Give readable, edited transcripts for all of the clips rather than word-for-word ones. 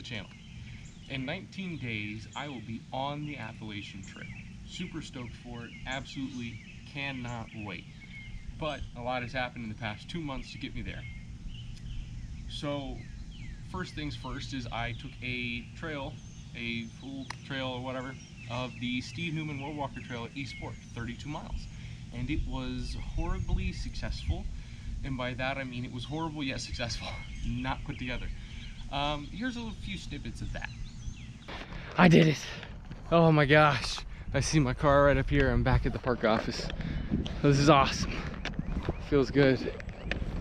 channel. In 19 days, I will be on the Appalachian Trail. Super stoked for it, absolutely cannot wait. But a lot has happened in the past 2 months to get me there. So, first things first is I took a full trail or whatever, of the Steve Newman World Walker Trail at East Fork, 32 miles. And it was horribly successful. And by that I mean it was horrible yet successful, not put together. Here's a few snippets of that. I did it. Oh my gosh. I see my car right up here. I'm back at the park office. This is awesome. Feels good.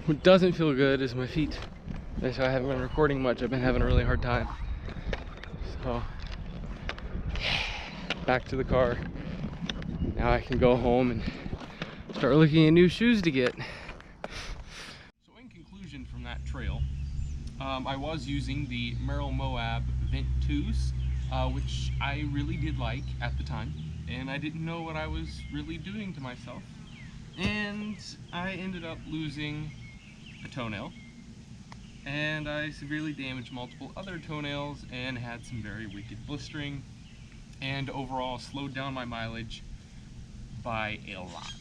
What doesn't feel good is my feet. That's why I haven't been recording much. I've been having a really hard time. So, back to the car. Now I can go home and start looking at new shoes to get. So in conclusion from that trail, I was using the Merrell Moab Vent 2s, which I really did like at the time, and I didn't know what I was really doing to myself, and I ended up losing a toenail, and I severely damaged multiple other toenails and had some very wicked blistering, and overall slowed down my mileage by a lot.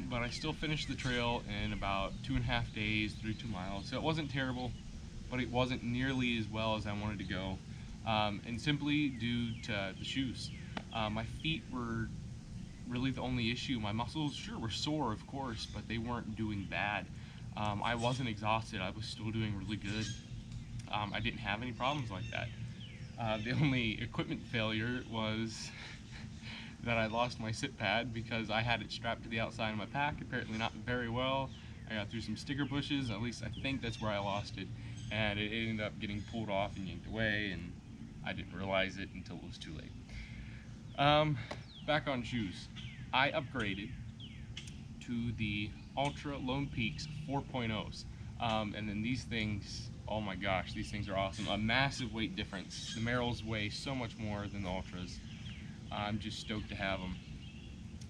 But I still finished the trail in about 2.5 days, 32 miles, so it wasn't terrible, but it wasn't nearly as well as I wanted to go, and simply due to the shoes. My feet were really the only issue. My muscles, sure, were sore, of course, but they weren't doing bad. I wasn't exhausted. I was still doing really good. I didn't have any problems like that. The only equipment failure was that I lost my sit pad because I had it strapped to the outside of my pack, apparently not very well. I got through some sticker bushes, at least I think that's where I lost it, and it ended up getting pulled off and yanked away, and I didn't realize it until it was too late. Back on shoes. I upgraded to the Ultra Lone Peaks 4.0s, and then these things, oh my gosh, these things are awesome. A massive weight difference. The Merrells weigh so much more than the Ultras. I'm just stoked to have them.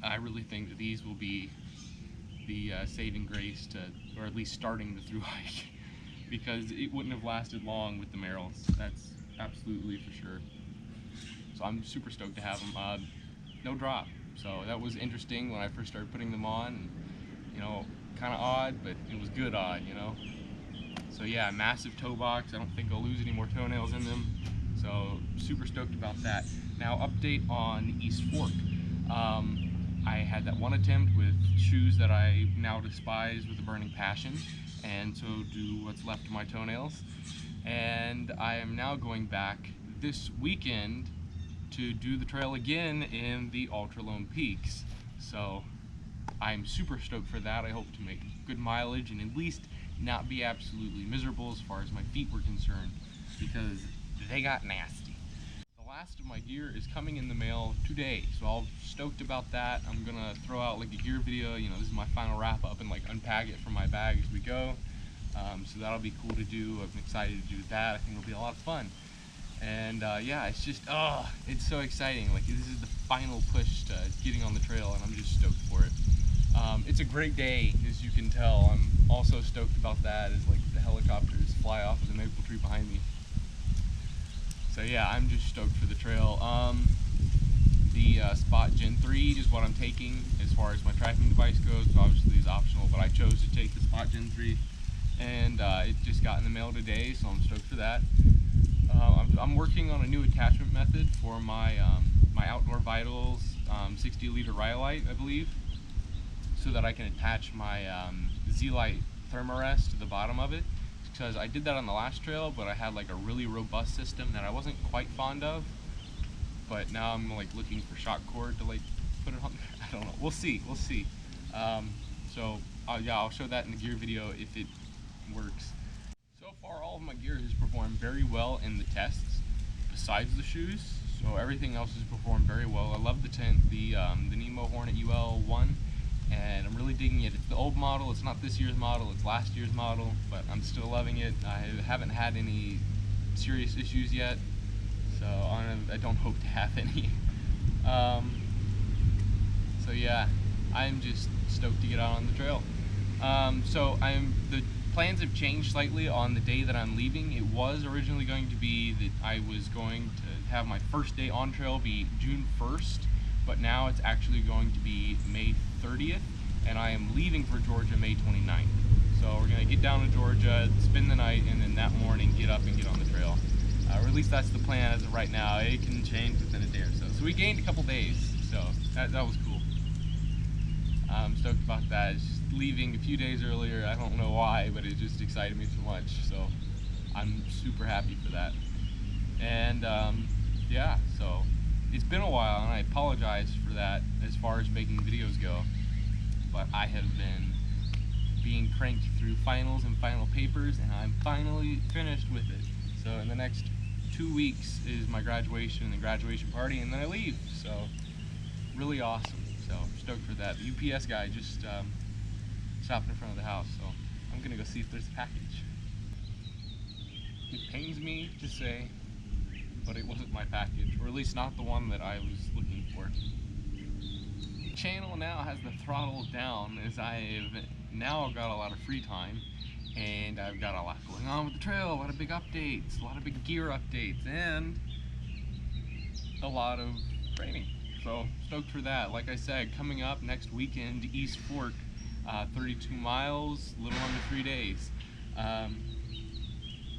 I really think that these will be the saving grace to, or at least starting the thru hike, because it wouldn't have lasted long with the Merrells. That's absolutely for sure. So I'm super stoked to have them. No drop, so that was interesting when I first started putting them on. And, you know, kind of odd, but it was good odd, you know. So yeah, massive toe box. I don't think I'll lose any more toenails in them. So super stoked about that. Now update on East Fork. I had that one attempt with shoes that I now despise with a burning passion, and so do what's left of my toenails. And I am now going back this weekend to do the trail again in the Ultra Lone Peaks. So I'm super stoked for that. I hope to make good mileage and at least not be absolutely miserable as far as my feet were concerned, because they got nasty. The last of my gear is coming in the mail today, so I'm stoked about that. I'm gonna throw out like a gear video. You know, this is my final wrap up, and like unpack it from my bag as we go. So that'll be cool to do. I'm excited to do that. I think it'll be a lot of fun. And yeah, it's just, oh, it's so exciting. Like, this is the final push to getting on the trail, and I'm just stoked for it. It's a great day, as you can tell. I'm also stoked about that, as like the helicopters fly off of the maple tree behind me. So yeah, I'm just stoked for the trail. The Spot Gen 3 is what I'm taking as far as my tracking device goes. So obviously it's optional, but I chose to take the Spot Gen 3, and it just got in the mail today, so I'm stoked for that. I'm working on a new attachment method for my my Outdoor Vitals 60-liter Rhyolite, I believe, so that I can attach my Z-Lite Thermarest to the bottom of it, because I did that on the last trail, but I had like a really robust system that I wasn't quite fond of. But now I'm like looking for shock cord to like put it on. I don't know. We'll see. We'll see. So yeah, I'll show that in the gear video if it works. So far, all of my gear has performed very well in the tests, besides the shoes. So everything else has performed very well. I love the tent, the Nemo Hornet UL1, and I'm really digging it. It's the old model. It's not this year's model. It's last year's model, but I'm still loving it. I haven't had any serious issues yet, so I don't hope to have any. So yeah, I'm just stoked to get out on the trail. So the plans have changed slightly on the day that I'm leaving. It was originally going to be that I was going to have my first day on trail be June 1st, but now it's actually going to be May 30th, and I am leaving for Georgia May 29th. So we're gonna get down to Georgia, spend the night, and then that morning get up and get on the trail. Or at least that's the plan as of right now. It can change within a day or so. So we gained a couple days, so that was cool. I'm stoked about that. It's just leaving a few days earlier. I don't know why, but it just excited me so much. So I'm super happy for that. And yeah, so it's been a while, and I apologize for that as far as making videos go. But I have been being cranked through finals and final papers, and I'm finally finished with it. So in the next 2 weeks is my graduation and the graduation party, and then I leave. So really awesome. So stoked for that. The UPS guy just stopped in front of the house, so I'm gonna go see if there's a package. It pains me to say, but it wasn't my package, or at least not the one that I was looking for. The channel now has the throttle down as I've now got a lot of free time, and I've got a lot going on with the trail, a lot of big updates, a lot of big gear updates, and a lot of training. So stoked for that. Like I said, coming up next weekend, East Fork, 32 miles, a little under 3 days.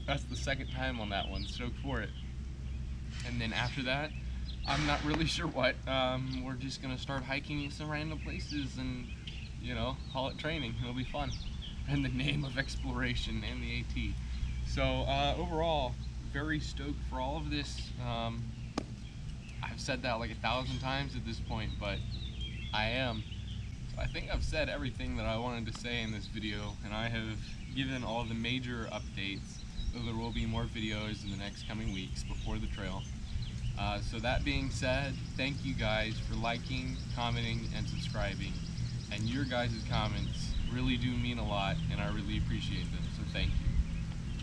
That's the second time on that one. Stoked for it. And then after that, I'm not really sure what. We're just gonna start hiking some random places and, you know, call it training. It'll be fun. In the name of exploration and the AT. So overall, very stoked for all of this. I've said that like 1,000 times at this point, but I am. So I think I've said everything that I wanted to say in this video, and I have given all the major updates, though there will be more videos in the next coming weeks before the trail. So that being said, thank you guys for liking, commenting, and subscribing. And your guys' comments really do mean a lot, and I really appreciate them, so thank you.